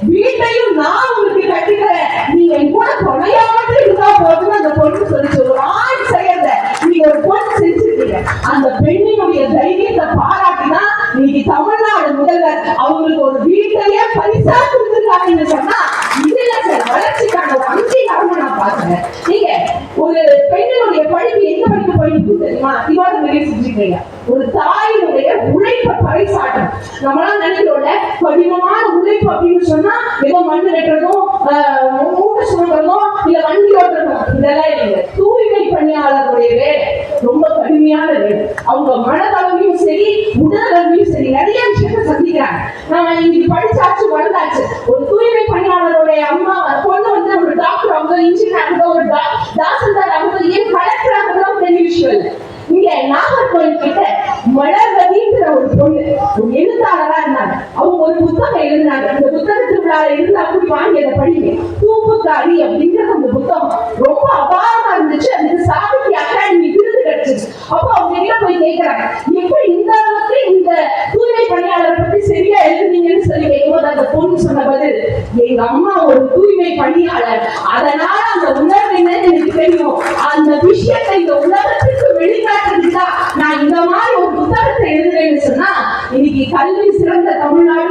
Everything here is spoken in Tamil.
வீட்டையும் நான் உங்களுக்கு கட்டிக்கிறேன், நீங்க என் கூட துணையாவது இருந்தா போதுன்னு அந்த பொண்ணு சொல்லிச்சு. ஒரு ஆண் செய்யறத நீங்க ஒரு பொண்ணு செஞ்சிருக்கீங்க. அந்த பெண்ணினுடைய தைரியத்தை பாராட்டினா இன்னைக்கு தமிழ்நாடு முதல்வர் அவங்களுக்கு ஒரு வீட்டையே பரிசா கொடுத்துருக்காங்கன்னு சொன்னா இதுல சார் வளர்ச்சிக்கான ஒரு அங்கீகாரமா நான் பாக்குறேன். நீங்க ஒரு பெண்ணினுடைய படிப்பு எந்த படிப்பு படிப்பு தெரியுமா? இவ்வாறு நிறைய செஞ்சுக்கிறீங்க. ஒரு தாயினுடைய உழைப்பை பறைசாட்டும். நம்மளாம் நினைக்கிறோம்ல, கடினமான உழைப்பு அப்படின்னு சொன்னா ஏதோ மண்ணு வெட்டுறதும் மூட்டை சுமக்கிறதும் இல்ல வண்டி ஓட்டுறதும் இதெல்லாம் இல்லைங்க. தூய்மை பணியாளர்களுடைய வேலை ரொம்ப கடுமையான வேலை. அவங்க மனதளவையும் சரி உடலளவையும் சரி நிறைய விஷயத்தை சந்திக்கிறாங்க. நாம இன்னைக்கு படிச்சாச்சு வளர்ந்தாச்சு. ஒரு தூய்மை பணியாளருடைய அம்மா பொண்ணு வந்து ஒரு டாக்டர் அவங்க, இன்ஜினியர் அவங்க, ஒரு தாசில்தார் அவங்க, ஏன் கலெக்டர் அவங்க பெரிய விஷயம் இல்லை. இங்க நாகர்கோவில் கிட்ட மலர்வதின்ற ஒரு பொண்ணு ஒரு எழுத்தாளரா இருந்தாங்க. அவங்க ஒரு புத்தகம் எழுதினாங்க. அந்த புத்தகத்துக்குள்ள இருந்து அப்படி வாங்கி அதை படிங்க. தூப்புக்காரி அப்படிங்கிறது அந்த புத்தகம் ரொம்ப அபாரமா இருந்துச்சு. அதுக்கு சாகித்ய அகாடமி விருது கிடைச்சிச்சு. அப்போ அவங்க கிட்ட போய் கேட்கிறாங்க, எப்படி இந்த அளவுக்கு இந்த தூய்மை பணியாளரை பத்தி சரியா எழுதுனீங்கன்னு சொல்லி கேட்கும்போது அந்த பொண்ணு சொன்ன பதில், எங்க அம்மா ஒரு தூய்மை பணியாளர், அதனால அந்த உணர்வு என்னன்னு எனக்கு தெரியும். அந்த விஷயத்தை இந்த உலகத்துக்கு வெளிக்காட்டுறதுதான் நான் இந்த மாதிரி ஒரு புத்தகத்தை எழுதுறேன்னு சொன்னா இன்னைக்கு கல்வி சிறந்த தமிழ்நாடு